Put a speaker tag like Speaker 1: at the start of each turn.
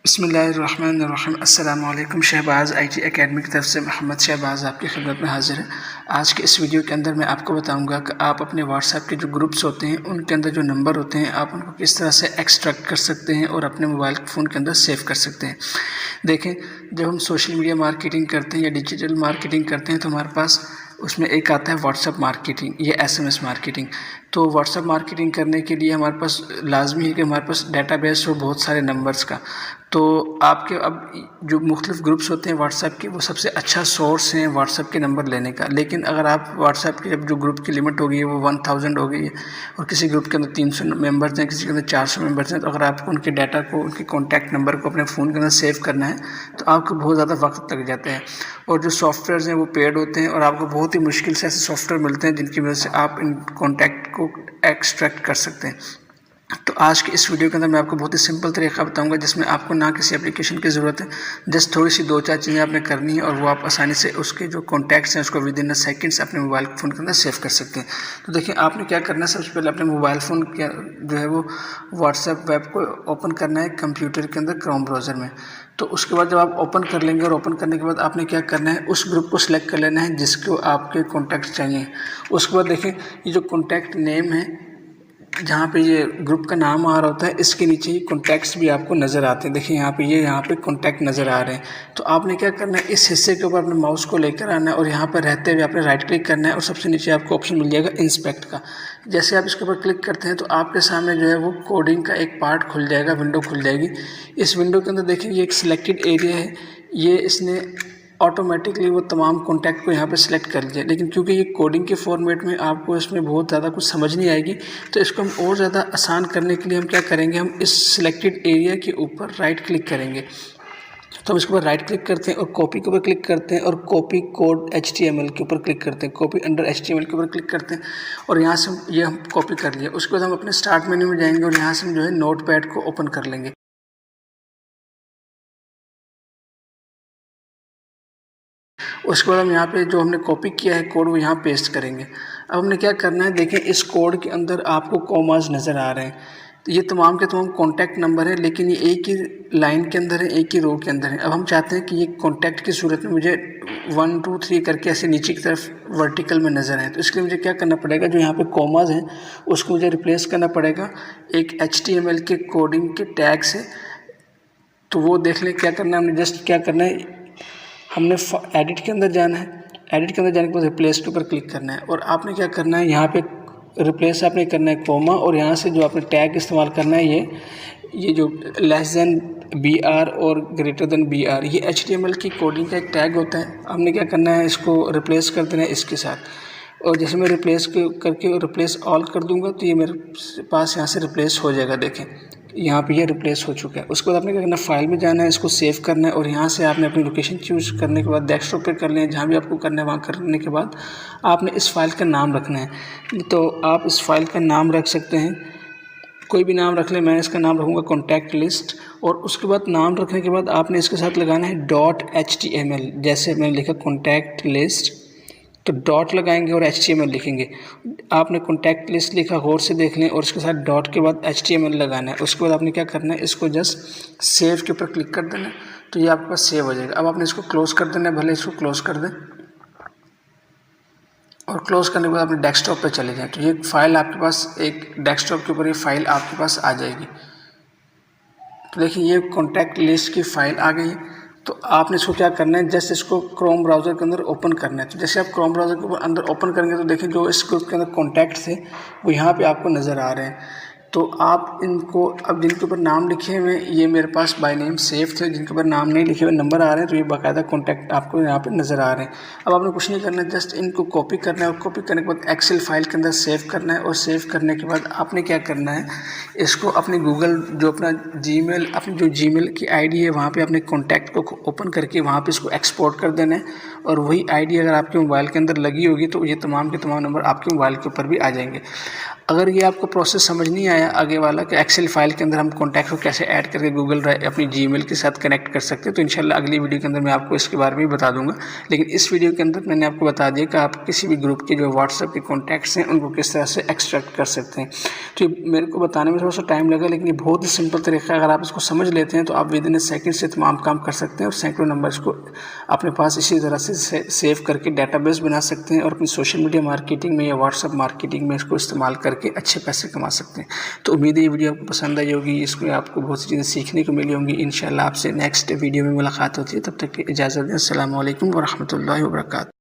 Speaker 1: बिस्मिल्लाहिर्रहमानिर्रहीम। अस्सलाम वालेकुम। शहबाज़ IT एकेडमी की तरफ से मोहम्मद शहबाज़ आपकी खिदमत में हाज़िर है। आज के इस वीडियो के अंदर मैं आपको बताऊंगा कि आप अपने व्हाट्सएप के जो ग्रुप्स होते हैं उनके अंदर जो नंबर होते हैं आप उनको किस तरह से एक्सट्रैक्ट कर सकते हैं और अपने मोबाइल फ़ोन के अंदर सेव कर सकते हैं। देखें, जब हम सोशल मीडिया मार्केटिंग करते हैं या डिजिटल मार्केटिंग करते हैं तो हमारे पास उसमें एक आता है व्हाट्सएप मार्केटिंग या SMS मार्केटिंग। तो व्हाट्सएप मार्केटिंग करने के लिए हमारे पास लाजमी है कि हमारे पास डेटाबेस हो बहुत सारे नंबर्स का। तो आपके अब जो मुख्तलिफ ग्रुप्स होते हैं व्हाट्सएप के, वो सबसे अच्छा सोर्स है व्हाट्सएप के नंबर लेने का। लेकिन अगर आप व्हाट्सएप के जो ग्रुप की लिमिट हो गई है वो 1000 हो गई है और किसी ग्रुप के अंदर 300 मेंबर्स हैं, किसी के अंदर 400 मेंबर्स हैं, तो अगर आपको उनके डाटा को, उनके कॉन्टैक्ट नंबर को अपने फ़ोन के अंदर सेव करना है तो आपको बहुत ज़्यादा वक्त लग जाता है। और जो सॉफ्टवेयर्स हैं वो पेड होते हैं और आपको बहुत ही मुश्किल से ऐसे सॉफ्टवेयर मिलते हैं जिनकी वजह से आप इन कॉन्टैक्ट को एक्सट्रैक्ट कर सकते हैं। तो आज के इस वीडियो के अंदर मैं आपको बहुत ही सिंपल तरीका बताऊंगा जिसमें आपको ना किसी एप्लीकेशन की ज़रूरत है, जस्ट थोड़ी सी 2-4 चीज़ें आपने करनी है और वो आप आसानी से उसके जो कॉन्टैक्ट्स हैं उसको विद इन सेकंड्स अपने मोबाइल फ़ोन के अंदर सेव कर सकते हैं। तो देखिए, आपने क्या करना है, सबसे पहले अपने मोबाइल फ़ोन के जो है वो व्हाट्सएप वेब को ओपन करना है कंप्यूटर के अंदर क्रोम ब्राउज़र में। तो उसके बाद जब आप ओपन कर लेंगे और ओपन करने के बाद आपने क्या करना है, उस ग्रुप को सिलेक्ट कर लेना है जिसको आपके कॉन्टैक्ट चाहिए। उसके बाद देखिए, ये जो कॉन्टैक्ट नेम है जहाँ पे ये ग्रुप का नाम आ रहा होता है, इसके नीचे ही कॉन्टैक्ट्स भी आपको नज़र आते हैं। देखिए यहाँ पे कॉन्टैक्ट नज़र आ रहे हैं। तो आपने क्या करना है, इस हिस्से के ऊपर अपने माउस को लेकर आना है और यहाँ पर रहते हुए आपने राइट क्लिक करना है और सबसे नीचे आपको ऑप्शन मिल जाएगा इंस्पेक्ट का। जैसे आप इसके ऊपर क्लिक करते हैं तो आपके सामने जो है वो कोडिंग का एक पार्ट खुल जाएगा, विंडो खुल जाएगी। इस विंडो के अंदर देखिए ये एक सिलेक्टेड एरिया है, ये इसने ऑटोमेटिकली वो तमाम कॉन्टैक्ट को यहाँ पे सिलेक्ट कर लिया। लेकिन क्योंकि ये कोडिंग के फॉर्मेट में आपको इसमें बहुत ज़्यादा कुछ समझ नहीं आएगी, तो इसको हम और ज़्यादा आसान करने के लिए हम क्या करेंगे, हम इस सिलेक्टेड एरिया के ऊपर राइट क्लिक करेंगे। तो हम इसके ऊपर राइट क्लिक करते हैं और कॉपी के ऊपर क्लिक करते हैं और कॉपी कोड HTML के ऊपर क्लिक करते हैं, कॉपी अंडर HTML के ऊपर क्लिक करते हैं और यहाँ से ये हम कॉपी कर लिया। उसके बाद हम अपने स्टार्ट मेन्यू में जाएंगे और यहाँ से हम जो है नोटपैड को ओपन कर लेंगे। उसके बाद हम यहाँ पे जो हमने कॉपी किया है कोड वो यहाँ पेस्ट करेंगे। अब हमने क्या करना है, देखें इस कोड के अंदर आपको कॉमास नज़र आ रहे हैं। तो ये तमाम के तमाम कॉन्टैक्ट नंबर है, लेकिन ये एक ही लाइन के अंदर है, एक ही रो के अंदर है। अब हम चाहते हैं कि ये कॉन्टैक्ट की सूरत में मुझे 1 2 3 करके ऐसे नीचे की तरफ वर्टिकल में नज़र आए। तो इसके लिए मुझे क्या करना पड़ेगा, जो यहाँ पे कॉमास हैं उसको मुझे रिप्लेस करना पड़ेगा एक HTML के कोडिंग के टैग से। तो वो देख लें क्या करना है, हमने जस्ट क्या करना है, हमने एडिट के अंदर जाना है। एडिट के अंदर जाने के बाद रिप्लेस के ऊपर क्लिक करना है और आपने क्या करना है, यहाँ पे रिप्लेस आपने करना है कोमा और यहाँ से जो आपने टैग इस्तेमाल करना है ये जो लेस देन BR और ग्रेटर देन BR, ये HTML की कोडिंग का एक टैग होता है। हमने क्या करना है, इसको रिप्लेस कर देना है इसके साथ। और जैसे मैं रिप्लेस करके रिप्लेस ऑल कर दूंगा तो ये मेरे पास यहाँ से रिप्लेस हो जाएगा। देखें यहाँ पे ये रिप्लेस हो चुका है। उसके बाद आपने क्या करना है, फाइल में जाना है, इसको सेव करना है और यहाँ से आपने अपनी लोकेशन चूज़ करने के बाद डेस्कटॉप पे कर लें, जहाँ भी आपको करना है वहाँ करने के बाद आपने इस फाइल का नाम रखना है। तो आप इस फाइल का नाम रख सकते हैं, कोई भी नाम रख लें। मैं इसका नाम रखूँगा कॉन्टैक्ट लिस्ट। और उसके बाद नाम रखने के बाद आपने इसके साथ लगाना है .html। जैसे मैंने लिखा कॉन्टैक्ट लिस्ट, तो डॉट लगाएंगे और HTML लिखेंगे। आपने कॉन्टैक्ट लिस्ट लिखा, गौर से देख लें, और उसके साथ डॉट के बाद HTML लगाना है। उसके बाद आपने क्या करना है, इसको जस्ट सेव के ऊपर क्लिक कर देना, तो ये आपके पास सेव हो जाएगा। अब आपने इसको क्लोज़ कर देना है, भले इसको क्लोज़ कर दें और क्लोज़ करने के बाद अपने डेस्कटॉप पे चले जाएँ। तो ये फाइल आपके पास एक डेस्कटॉप के ऊपर ये फाइल आपके पास आ जाएगी। तो देखिए ये कॉन्टैक्ट लिस्ट की फ़ाइल आ गई है। तो आपने इसको क्या करना है, जस्ट इसको क्रोम ब्राउज़र के अंदर ओपन करना है। तो जैसे आप क्रोम ब्राउज़र के ऊपर अंदर ओपन करेंगे तो देखिए जो इस ग्रुप के अंदर कॉन्टैक्ट थे वो यहाँ पे आपको नज़र आ रहे हैं। तो आप इनको, अब जिनके ऊपर नाम लिखे हुए ये मेरे पास बाय नेम सेव थे, जिनके ऊपर नाम नहीं लिखे हुए नंबर आ रहे हैं तो ये बाकायदा कॉन्टैक्ट आपको यहाँ पे नज़र आ रहे हैं। अब आपने कुछ नहीं करना है, जस्ट इनको कॉपी करना है और कॉपी करने के बाद एक्सेल फाइल के अंदर सेव करना है। और सेव करने के बाद आपने क्या करना है, इसको अपने गूगल जो अपना अपनी जो जीमेल की ID है वहाँ पे अपने कॉन्टैक्ट को ओपन करके वहाँ पे इसको एक्सपोर्ट कर देना है और वही आईडी अगर आपके मोबाइल के अंदर लगी होगी तो ये तमाम के तमाम नंबर आपके मोबाइल के ऊपर भी आ जाएंगे। अगर ये आपको प्रोसेस समझ नहीं आया आगे वाला कि एक्सेल फाइल के अंदर हम कॉन्टैक्ट को कैसे ऐड करके गूगल ड्राइव अपनी जीमेल के साथ कनेक्ट कर सकते हैं, तो इंशाल्लाह अगली वीडियो के अंदर मैं आपको इसके बारे में बता दूंगा। लेकिन इस वीडियो के अंदर मैंने आपको बता दिया कि आप किसी भी ग्रुप के जो व्हाट्सएप के कॉन्टैक्ट्स हैं उनको किस तरह से एक्सट्रैक्ट कर सकते हैं। तो मेरे को बताने में थोड़ा सा टाइम लगा, लेकिन ये बहुत ही सिंपल तरीका है। अगर आप इसको समझ लेते हैं तो आप विद इन सेकंड से तमाम काम कर सकते हैं और सैकड़ों नंबर्स को अपने पास इसी तरह से सेव करके डेटाबेस बना सकते हैं और अपनी सोशल मीडिया मार्केटिंग में या व्हाट्सएप मार्केटिंग में इसको इस्तेमाल करके अच्छे पैसे कमा सकते हैं। तो उम्मीद है ये वीडियो आपको पसंद आई होगी, इसमें आपको बहुत सी चीज़ें सीखने को मिली होंगी। इंशाल्लाह आपसे नेक्स्ट वीडियो में मुलाकात होती है, तब तक की इजाज़त दें। अस्सलामु अलैकुम व रहमतुल्लाहि व बरकातहू।